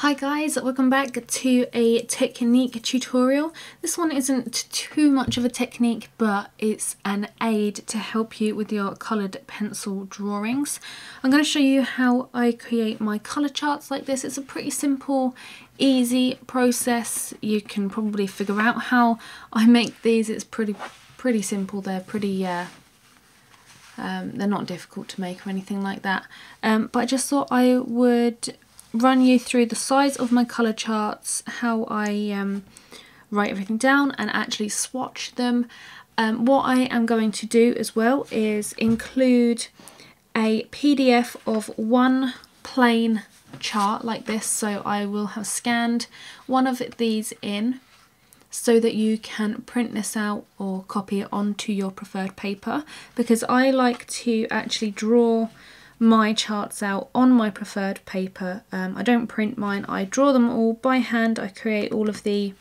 Hi guys, welcome back to a technique tutorial. This one isn't too much of a technique, but it's an aid to help you with your coloured pencil drawings. I'm going to show you how I create my colour charts like this. It's a pretty simple, easy process. You can probably figure out how I make these. It's pretty simple. They're pretty they're not difficult to make or anything like that. But I just thought I would run you through the size of my colour charts, how I write everything down and actually swatch them. What I am going to do as well is include a PDF of one plain chart like this, so I will have scanned one of these in so that you can print this out or copy it onto your preferred paper, because I like to actually draw my charts out on my preferred paper. I don't print mine, I draw them all by hand. I create all of the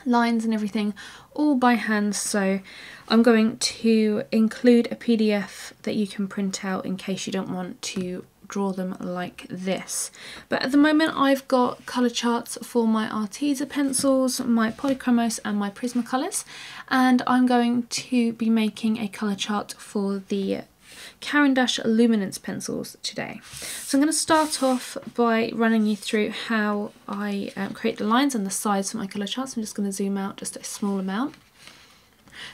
lines and everything all by hand, so I'm going to include a PDF that you can print out in case you don't want to draw them like this. But at the moment I've got colour charts for my Arteza pencils, my Polychromos and my Prismacolors, and I'm going to be making a colour chart for the Caran d'Ache Luminance pencils today. So I'm going to start off by running you through how I create the lines and the size for my colour charts. I'm just going to zoom out just a small amount.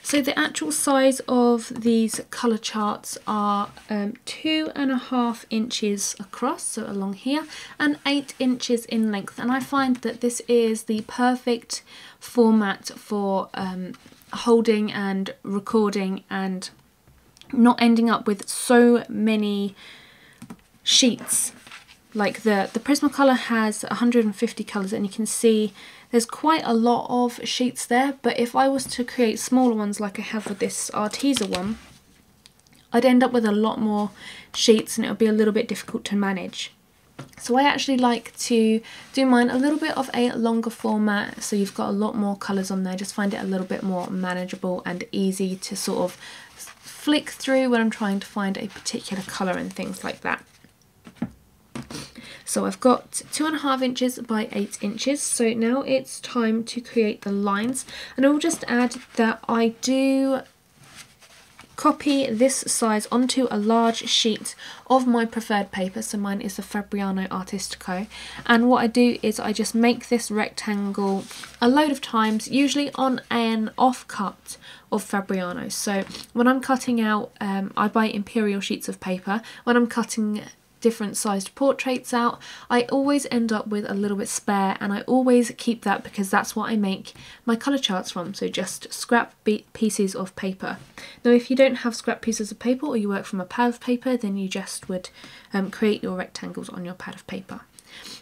So the actual size of these colour charts are 2.5 inches across, so along here, and 8 inches in length, and I find that this is the perfect format for holding and recording and not ending up with so many sheets. Like the Prismacolor has 150 colours, and you can see there's quite a lot of sheets there, but if I was to create smaller ones like I have with this Arteza one, I'd end up with a lot more sheets and it would be a little bit difficult to manage. So I actually like to do mine a little bit of a longer format, so you've got a lot more colours on there. Just find it a little bit more manageable and easy to sort of flick through when I'm trying to find a particular colour and things like that. So I've got 2.5 inches by 8 inches. So now it's time to create the lines, and I will just add that I do copy this size onto a large sheet of my preferred paper. So mine is the Fabriano Artistico, and what I do is I just make this rectangle a load of times, usually on an offcut of Fabriano. So when I'm cutting out, I buy imperial sheets of paper. When I'm cutting different sized portraits out, I always end up with a little bit spare, and I always keep that because that's what I make my colour charts from. So just scrap pieces of paper. Now if you don't have scrap pieces of paper, or you work from a pad of paper, then you just would create your rectangles on your pad of paper.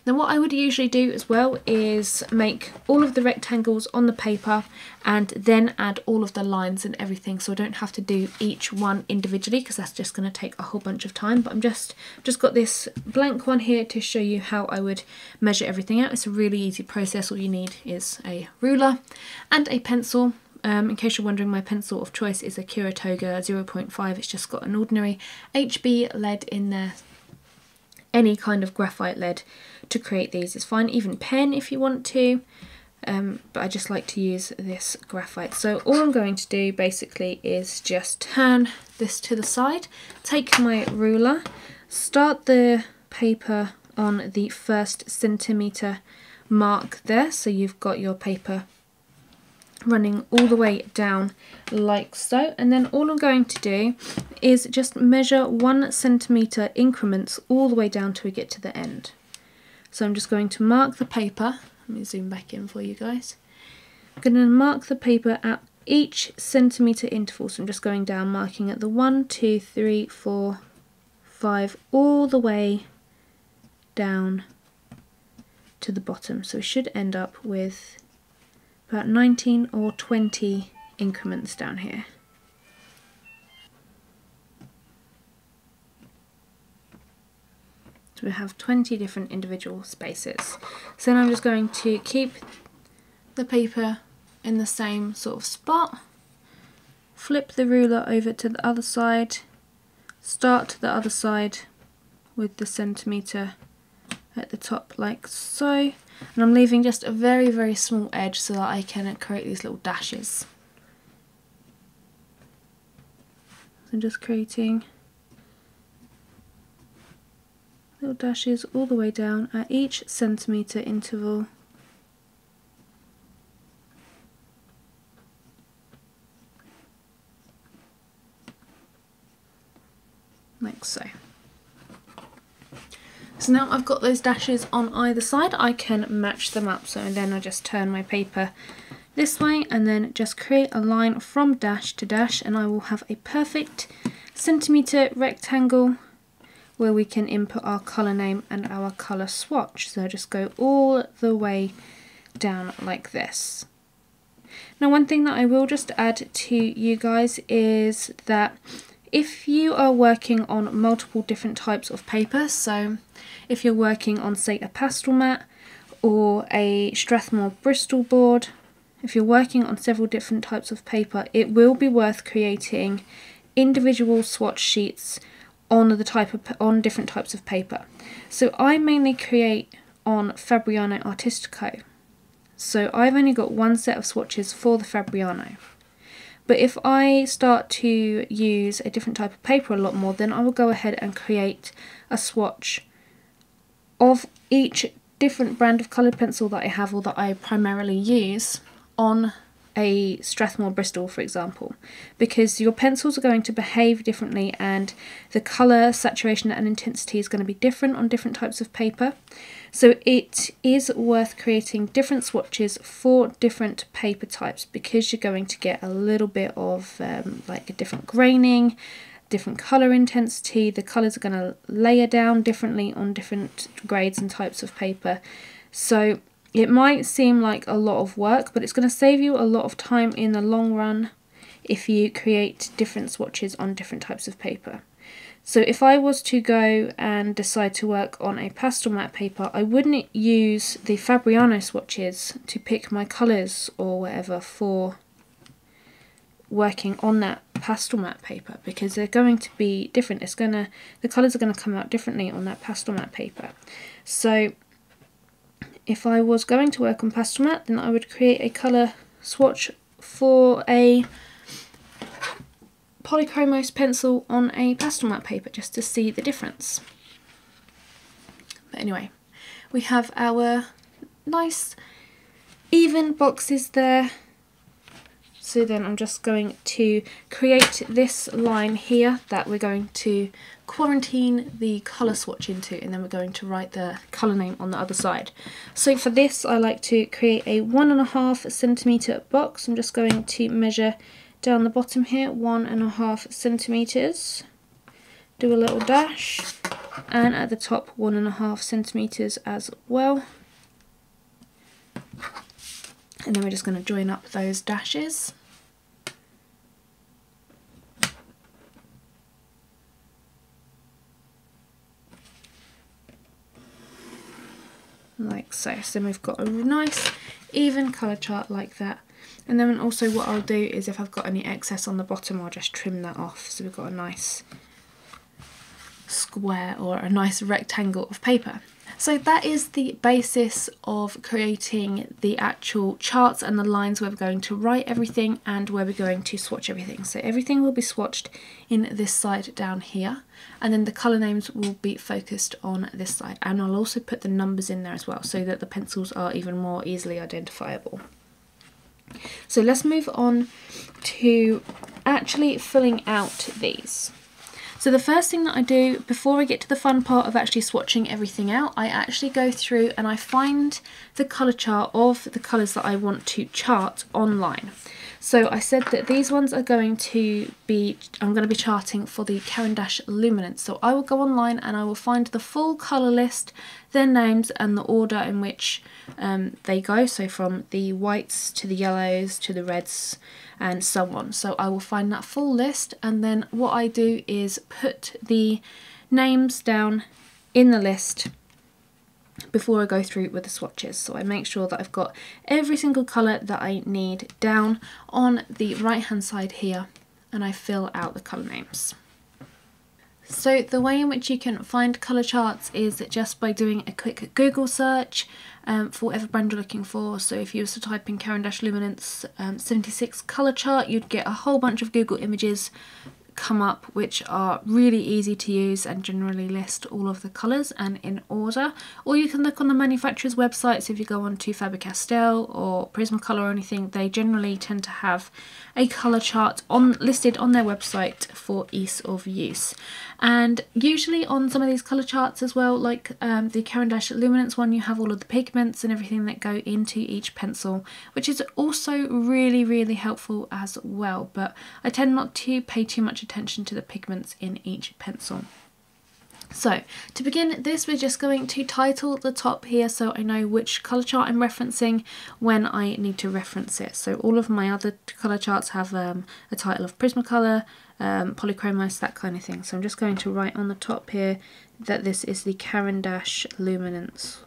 Now what I would usually do as well is make all of the rectangles on the paper and then add all of the lines and everything, so I don't have to do each one individually because that's just going to take a whole bunch of time. But I'm just got this blank one here to show you how I would measure everything out. It's a really easy process. All you need is a ruler and a pencil. In case you're wondering, my pencil of choice is a Kiratoga 0.5. It's just got an ordinary HB lead in there. Any kind of graphite lead to create these is fine, even pen if you want to, but I just like to use this graphite. So all I'm going to do basically is just turn this to the side, take my ruler, start the paper on the 1st centimetre mark there, so you've got your paper running all the way down like so, and then all I'm going to do is just measure 1 centimetre increments all the way down till we get to the end. So I'm just going to mark the paper. Let me zoom back in for you guys. I'm going to mark the paper at each centimetre interval, so I'm just going down, marking at the 1, 2, 3, 4, 5 all the way down to the bottom. So we should end up with about 19 or 20 increments down here. So we have 20 different individual spaces. So then I'm just going to keep the paper in the same sort of spot, flip the ruler over to the other side, start the other side with the centimetre at the top like so, and I'm leaving just a very, very small edge so that I can create these little dashes. So I'm just creating little dashes all the way down at each centimetre interval. Like so. So now I've got those dashes on either side, I can match them up. So then I just turn my paper this way and then just create a line from dash to dash, and I will have a perfect centimetre rectangle where we can input our colour name and our colour swatch. So just go all the way down like this. Now one thing that I will just add to you guys is that if you are working on multiple different types of paper, so if you're working on say a pastel mat or a Strathmore Bristol board, if you're working on several different types of paper, it will be worth creating individual swatch sheets on different types of paper. So I mainly create on Fabriano Artistico. So I've only got one set of swatches for the Fabriano. But if I start to use a different type of paper a lot more, then I will go ahead and create a swatch of each different brand of coloured pencil that I have or that I primarily use on a Strathmore Bristol, for example, because your pencils are going to behave differently and the colour, saturation and intensity is going to be different on different types of paper. So it is worth creating different swatches for different paper types, because you're going to get a little bit of like a different graining, different colour intensity. The colours are going to layer down differently on different grades and types of paper. So it might seem like a lot of work, but it's going to save you a lot of time in the long run if you create different swatches on different types of paper. So if I was to go and decide to work on a pastel matte paper, I wouldn't use the Fabriano swatches to pick my colours or whatever for working on that pastel matte paper, because they're going to be different. The colours are going to come out differently on that pastel matte paper. So if I was going to work on pastel matte, then I would create a colour swatch for a polychromos pencil on a pastel matte paper just to see the difference. But anyway, we have our nice even boxes there. So then I'm just going to create this line here that we're going to quarantine the colour swatch into, and then we're going to write the colour name on the other side. So for this I like to create a 1.5 centimetre box. I'm just going to measure down the bottom here 1.5 centimetres, do a little dash, and at the top 1.5 centimetres as well. And then we're just going to join up those dashes. Like so. So then we've got a nice even colour chart like that. And then also what I'll do is if I've got any excess on the bottom, I'll just trim that off. So we've got a nice square or a nice rectangle of paper. So that is the basis of creating the actual charts and the lines where we're going to write everything and where we're going to swatch everything. So everything will be swatched in this side down here, and then the colour names will be focused on this side. And I'll also put the numbers in there as well so that the pencils are even more easily identifiable. So let's move on to actually filling out these. So the first thing that I do before I get to the fun part of actually swatching everything out, I actually go through and I find the colour chart of the colours that I want to chart online. So I said that these ones are going to be, I'm going to be charting for the Caran d'Ache Luminance. So I will go online and I will find the full colour list, their names and the order in which they go. So from the whites to the yellows to the reds and so on. So I will find that full list, and then what I do is put the names down in the list before I go through with the swatches. So I make sure that I've got every single colour that I need down on the right hand side here, and I fill out the colour names. So the way in which you can find colour charts is just by doing a quick Google search for whatever brand you're looking for. So if you were to type in Caran d'Ache Luminance 76 colour chart, you'd get a whole bunch of Google images come up which are really easy to use and generally list all of the colours and in order. Or you can look on the manufacturer's websites. If you go on to Faber-Castell or Prismacolor or anything, they generally tend to have a colour chart listed on their website for ease of use. And usually on some of these colour charts as well, like the Caran d'Ache Luminance one, you have all of the pigments and everything that go into each pencil, which is also really helpful as well. But I tend not to pay too much attention to the pigments in each pencil. So to begin this, we're just going to title the top here so I know which colour chart I'm referencing when I need to reference it. So all of my other colour charts have a title of Prismacolor, Polychromos, that kind of thing. So I'm just going to write on the top here that this is the Caran d'Ache Luminance.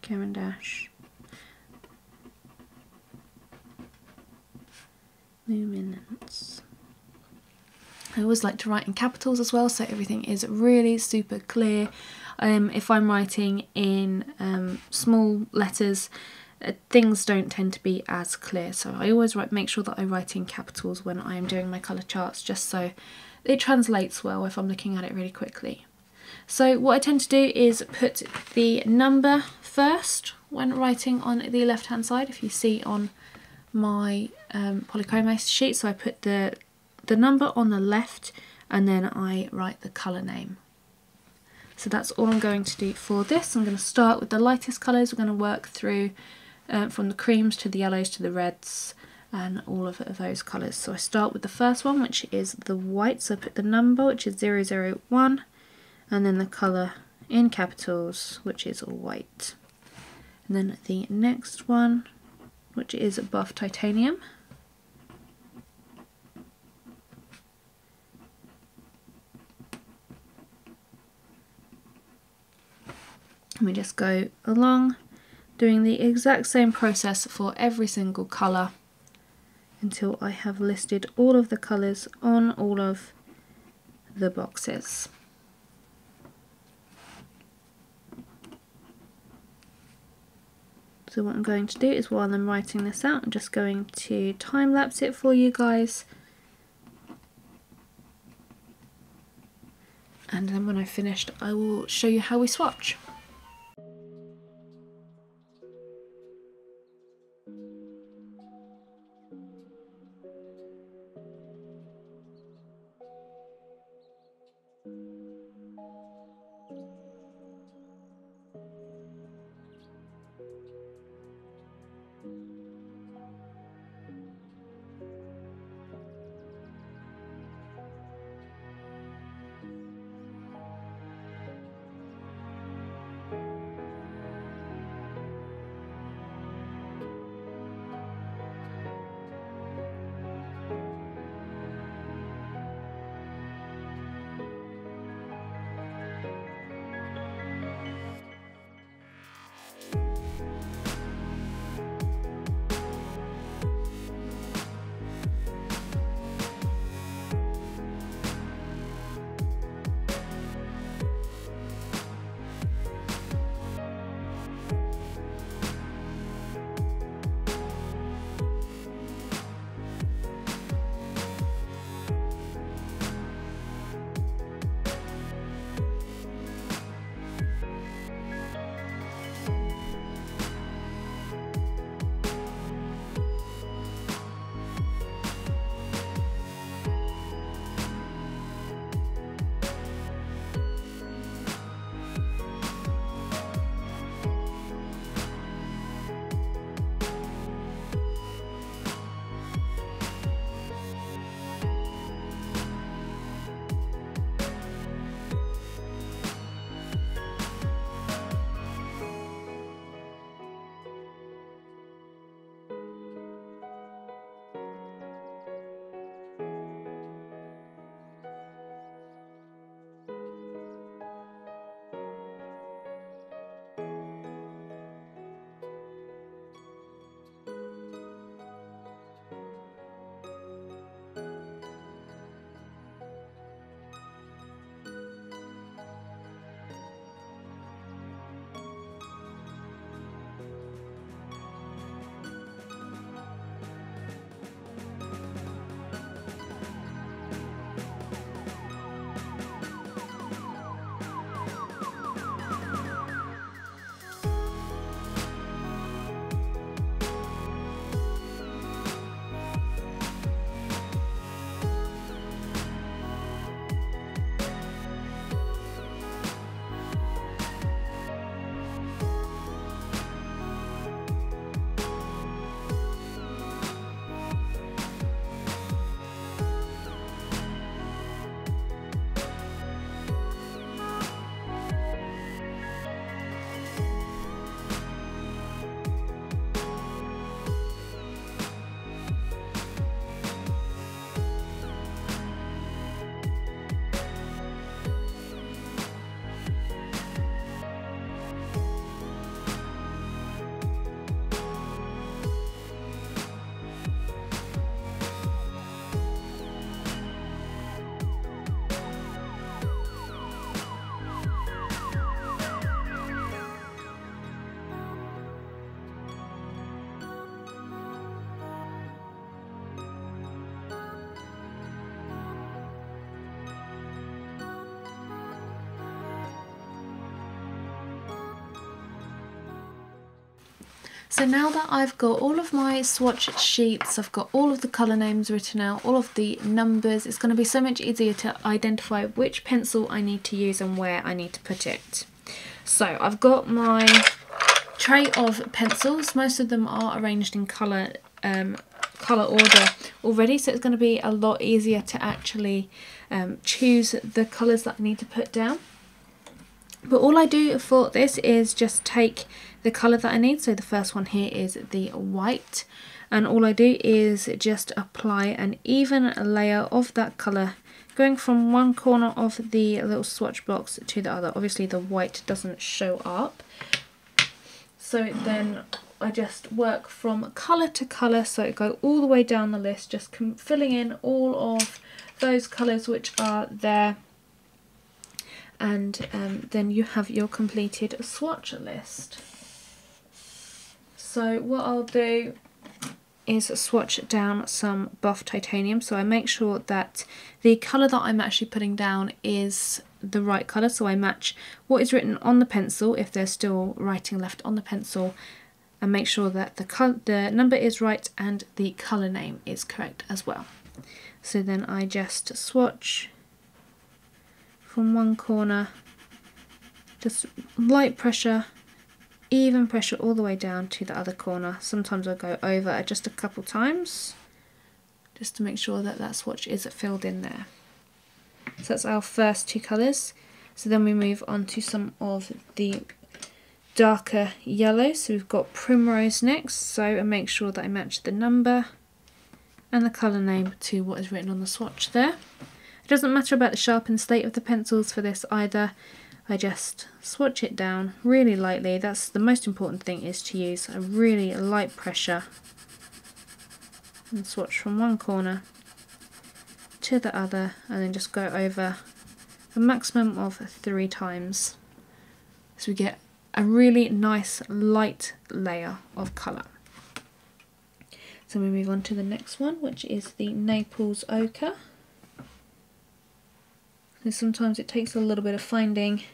Caran d'Ache Luminance. I always like to write in capitals as well, so everything is really super clear. If I'm writing in small letters, things don't tend to be as clear, so I always make sure that I write in capitals when I am doing my colour charts, just so it translates well if I'm looking at it really quickly. So what I tend to do is put the number first when writing on the left hand side, if you see on my Polychromos sheet. So I put the number on the left and then I write the colour name. So that's all I'm going to do for this. I'm going to start with the lightest colours. We're going to work through from the creams to the yellows to the reds and all of those colours. So I start with the first one, which is the white. So I put the number, which is 001, and then the colour in capitals, which is white. And then the next one, which is buff titanium. And we just go along doing the exact same process for every single colour until I have listed all of the colours on all of the boxes. So what I'm going to do is, while I'm writing this out, I'm just going to time lapse it for you guys. And then when I've finished, I will show you how we swatch. So now that I've got all of my swatch sheets, I've got all of the colour names written out, all of the numbers, it's going to be so much easier to identify which pencil I need to use and where I need to put it. So I've got my tray of pencils. Most of them are arranged in colour order already, so it's going to be a lot easier to actually choose the colours that I need to put down. But all I do for this is just take the colour that I need. So the first one here is the white, and all I do is just apply an even layer of that colour going from one corner of the little swatch box to the other. Obviously the white doesn't show up, so then I just work from colour to colour, so I go all the way down the list, just filling in all of those colours which are there. And then you have your completed swatch list. So what I'll do is swatch down some buff titanium, so I make sure that the colour that I'm actually putting down is the right colour, so I match what is written on the pencil if there's still writing left on the pencil, and make sure that the number is right and the colour name is correct as well. So then I just swatch from one corner, just light pressure, even pressure all the way down to the other corner. Sometimes I'll go over just a couple times just to make sure that that swatch is filled in there. So that's our first two colours. So then we move on to some of the darker yellow. So we've got primrose next, so I make sure that I match the number and the colour name to what is written on the swatch there. It doesn't matter about the sharpened state of the pencils for this either. I just swatch it down really lightly. That's the most important thing, is to use a really light pressure and swatch from one corner to the other, and then just go over a maximum of 3 times so we get a really nice light layer of colour. So we move on to the next one, which is the Naples Ochre. And sometimes it takes a little bit of finding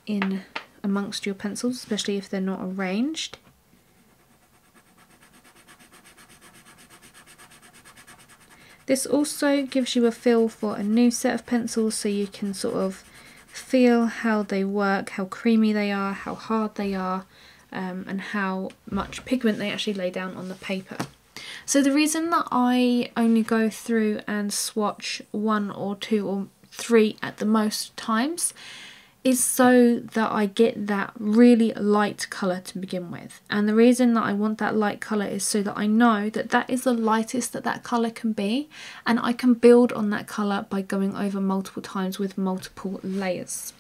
in amongst your pencils, especially if they're not arranged. This also gives you a feel for a new set of pencils, so you can sort of feel how they work, how creamy they are, how hard they are, and how much pigment they actually lay down on the paper. So the reason that I only go through and swatch 1 or 2 or 3 at the most times is so that I get that really light colour to begin with. And the reason that I want that light colour is so that I know that that is the lightest that that colour can be, and I can build on that colour by going over multiple times with multiple layers.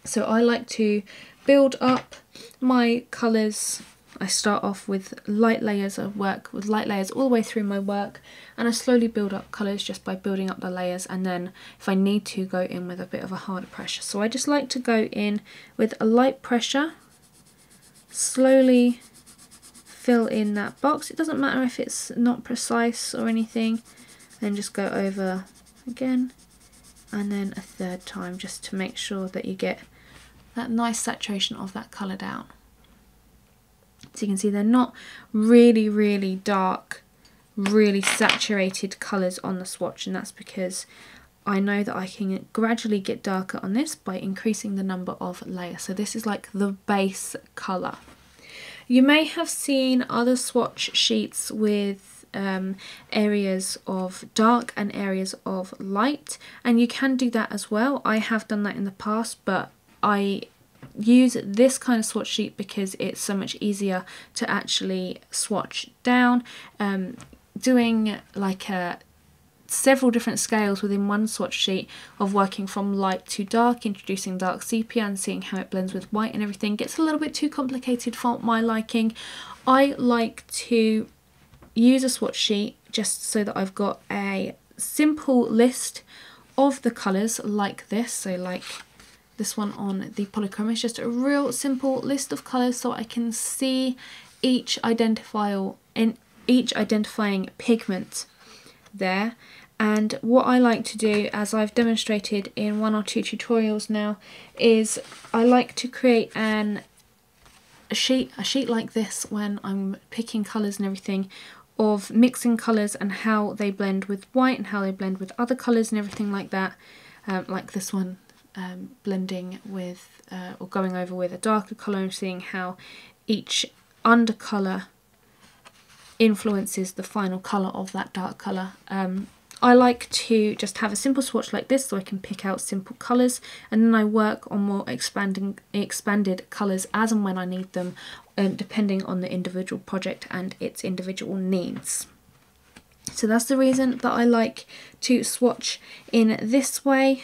So I like to build up my colours. I start off with light layers of work, with light layers all the way through my work, and I slowly build up colours just by building up the layers, and then if I need to, go in with a bit of a harder pressure. So I just like to go in with a light pressure, slowly fill in that box. It doesn't matter if it's not precise or anything, then just go over again and then a 3rd time, just to make sure that you get that nice saturation of that colour down. So you can see they're not really dark, really saturated colours on the swatch, and that's because I know that I can gradually get darker on this by increasing the number of layers. So this is like the base colour. You may have seen other swatch sheets with areas of dark and areas of light, and you can do that as well. I have done that in the past, but I use this kind of swatch sheet because it's so much easier to actually swatch down. Doing like several different scales within one swatch sheet of working from light to dark, introducing dark sepia and seeing how it blends with white and everything gets a little bit too complicated for my liking. I like to use a swatch sheet just so that I've got a simple list of the colours like this. So like this one on the polychrome is just a real simple list of colours, so I can see each identifying pigment there. And what I like to do, as I've demonstrated in 1 or 2 tutorials now, is I like to create a a sheet like this when I'm picking colours and everything, of mixing colours and how they blend with white and how they blend with other colours and everything like that. Like this one, blending with or going over with a darker colour and seeing how each undercolour influences the final colour of that dark colour. I like to just have a simple swatch like this so I can pick out simple colours, and then I work on more expanded colours as and when I need them, depending on the individual project and its individual needs. So that's the reason that I like to swatch in this way.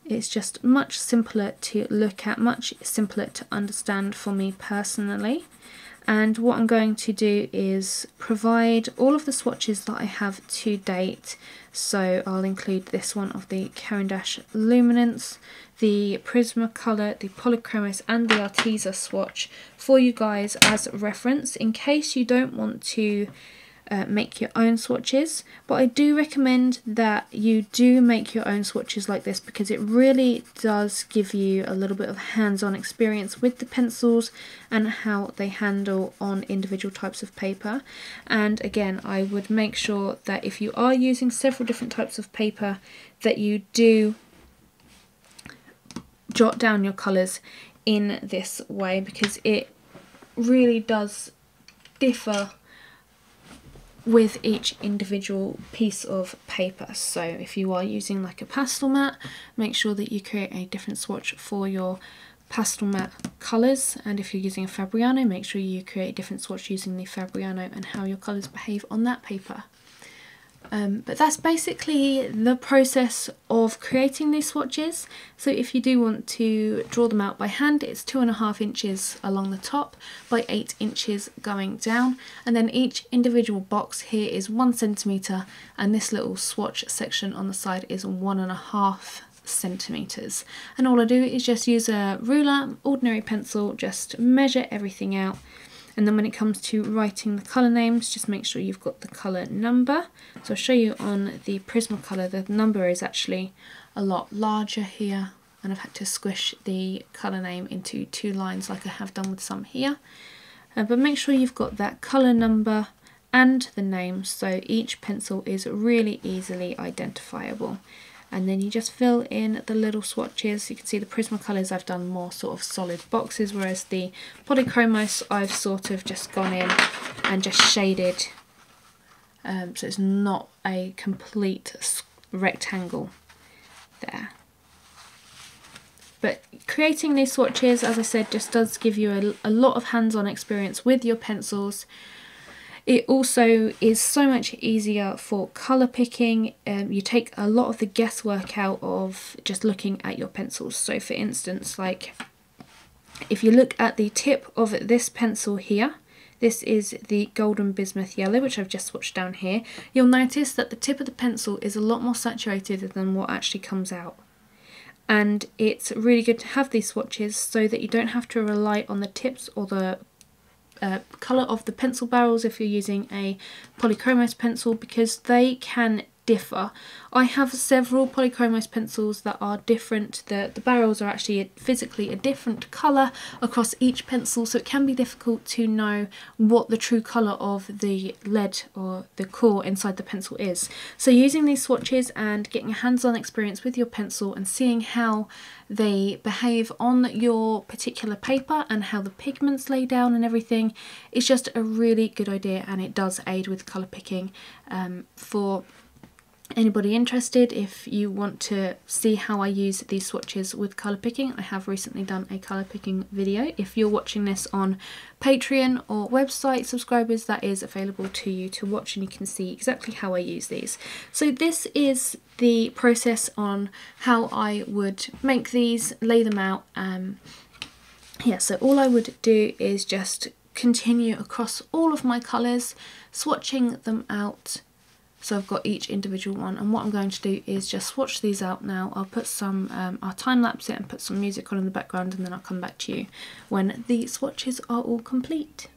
It's just much simpler to look at, much simpler to understand for me personally. And what I'm going to do is provide all of the swatches that I have to date. So I'll include this one of the Caran d'Ache Luminance, the Prismacolor, the Polychromos and the Arteza swatch for you guys as reference in case you don't want to make your own swatches. But I do recommend that you do make your own swatches like this, because it really does give you a little bit of hands-on experience with the pencils and how they handle on individual types of paper. And again, I would make sure that if you are using several different types of paper, that you do jot down your colours in this way, because it really does differ with each individual piece of paper. So if you are using like a pastel mat, make sure that you create a different swatch for your pastel mat colours, and if you're using a Fabriano, make sure you create a different swatch using the Fabriano and how your colours behave on that paper. But that's basically the process of creating these swatches. So if you do want to draw them out by hand, it's 2.5 inches along the top by 8 inches going down, and then each individual box here is 1 centimetre, and this little swatch section on the side is 1.5 centimetres. And all I do is just use a ruler, ordinary pencil, just measure everything out. And then when it comes to writing the colour names, just make sure you've got the colour number. So I'll show you on the Prismacolor, the number is actually a lot larger here, and I've had to squish the colour name into 2 lines like I have done with some here. But make sure you've got that colour number and the name, so each pencil is really easily identifiable. And then you just fill in the little swatches. You can see the Prismacolors I've done more sort of solid boxes, whereas the Polychromos I've sort of just gone in and just shaded, so it's not a complete rectangle there. But creating these swatches, as I said, just does give you a lot of hands-on experience with your pencils. It also is so much easier for colour picking. You take a lot of the guesswork out of just looking at your pencils. So for instance, like if you look at the tip of this pencil here, this is the Golden Bismuth Yellow, which I've just swatched down here. You'll notice that the tip of the pencil is a lot more saturated than what actually comes out. And it's really good to have these swatches so that you don't have to rely on the tips or the colour of the pencil barrels if you're using a Polychromos pencil, because they can differ. I have several Polychromos pencils that are different. The barrels are actually physically a different colour across each pencil, so it can be difficult to know what the true colour of the lead or the core inside the pencil is. So using these swatches and getting a hands-on experience with your pencil and seeing how they behave on your particular paper and how the pigments lay down and everything is just a really good idea, and it does aid with colour picking. For anybody interested, if you want to see how I use these swatches with colour picking, I have recently done a colour picking video. If you're watching this on Patreon or website subscribers, that is available to you to watch, and you can see exactly how I use these. So this is the process on how I would make these, lay them out. Yeah, so all I would do is just continue across all of my colours, swatching them out. So I've got each individual one, and what I'm going to do is just swatch these out now. I'll put some, I'll time lapse it and put some music on in the background, and then I'll come back to you when the swatches are all complete.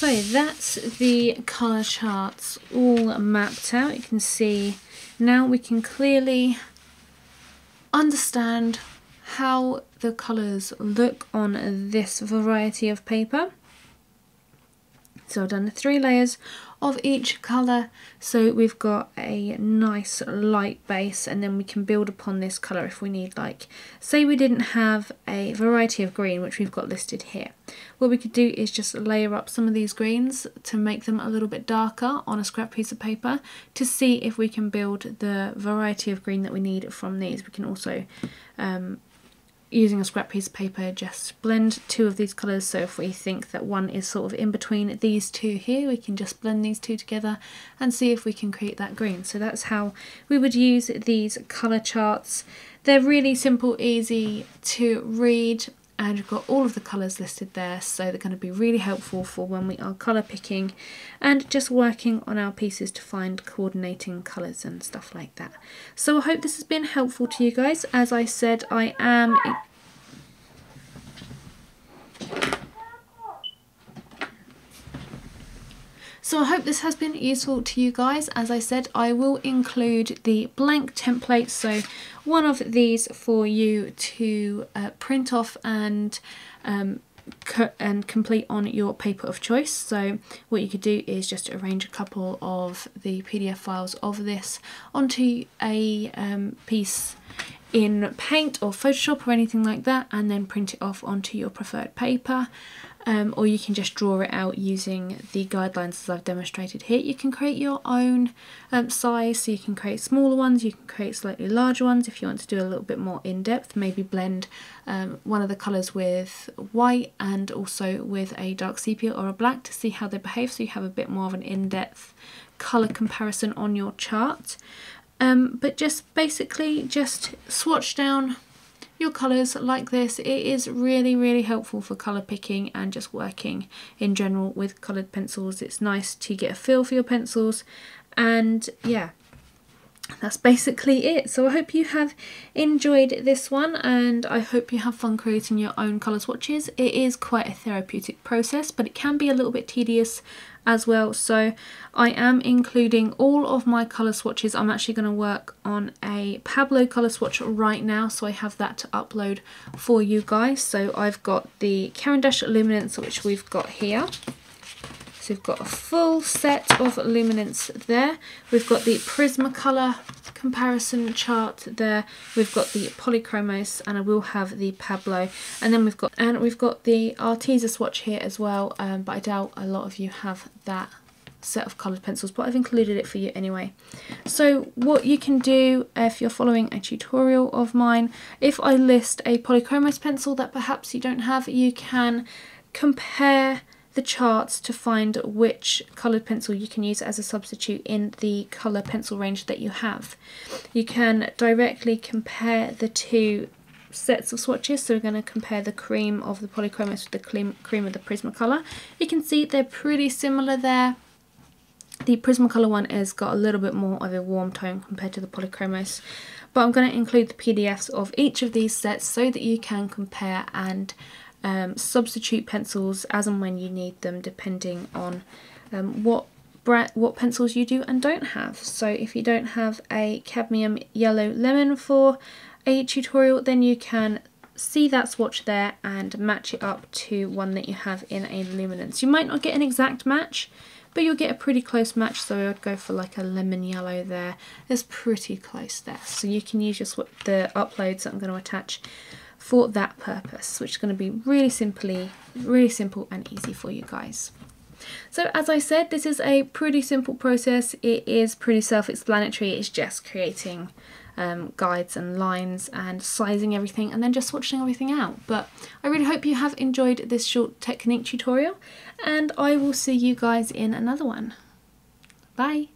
So that's the colour charts all mapped out. You can see now we can clearly understand how the colours look on this variety of paper. So I've done 3 layers of each colour, so we've got a nice light base, and then we can build upon this colour if we need. Like, say we didn't have a variety of green, which we've got listed here. What we could do is just layer up some of these greens to make them a little bit darker on a scrap piece of paper to see if we can build the variety of green that we need from these. We can also using a scrap piece of paper, just blend 2 of these colours. So if we think that one is sort of in between these 2 here, we can just blend these 2 together and see if we can create that green. So that's how we would use these colour charts. They're really simple, easy to read, and you've got all of the colours listed there, so they're going to be really helpful for when we are colour picking and just working on our pieces to find coordinating colours and stuff like that. So I hope this has been helpful to you guys. As I said, I hope this has been useful to you guys. As I said, I will include the blank template, so one of these for you to print off and complete on your paper of choice. So what you could do is just arrange a couple of the PDF files of this onto a piece in Paint or Photoshop or anything like that, and then print it off onto your preferred paper. Or you can just draw it out using the guidelines as I've demonstrated here. You can create your own size, so you can create smaller ones, you can create slightly larger ones if you want to do a little bit more in-depth, maybe blend one of the colours with white and also with a dark sepia or a black to see how they behave, so you have a bit more of an in-depth colour comparison on your chart. But just basically just swatch down your colours like this. It is really helpful for colour picking and just working in general with coloured pencils. It's nice to get a feel for your pencils, and yeah, that's basically it. So I hope you have enjoyed this one, and I hope you have fun creating your own colour swatches. It is quite a therapeutic process, but it can be a little bit tedious as well. So I am including all of my colour swatches. I'm actually going to work on a Pablo colour swatch right now, so I have that to upload for you guys. So I've got the Caran d'Ache Luminance, which we've got here. So we've got a full set of luminance there. We've got the Prismacolor comparison chart there. We've got the Polychromos, and I will have the Pablo. And then we've got the Arteza swatch here as well. But I doubt a lot of you have that set of coloured pencils, but I've included it for you anyway. So what you can do if you're following a tutorial of mine, if I list a Polychromos pencil that perhaps you don't have, you can compare the charts to find which coloured pencil you can use as a substitute in the colour pencil range that you have. You can directly compare the 2 sets of swatches, so we're going to compare the cream of the Polychromos with the cream of the Prismacolor. You can see they're pretty similar there. The Prismacolor one has got a little bit more of a warm tone compared to the Polychromos, but I'm going to include the PDFs of each of these sets so that you can compare and substitute pencils as and when you need them, depending on what pencils you do and don't have. So if you don't have a cadmium yellow lemon for a tutorial, then you can see that swatch there and match it up to one that you have in a luminance. You might not get an exact match, but you'll get a pretty close match, so I'd go for like a lemon yellow there. It's pretty close there. So you can use the uploads that I'm going to attach for that purpose, which is going to be really simple and easy for you guys. So as I said, this is a pretty simple process. It is pretty self-explanatory. It's just creating guides and lines and sizing everything and then just swatching everything out. But I really hope you have enjoyed this short technique tutorial, and I will see you guys in another one. Bye!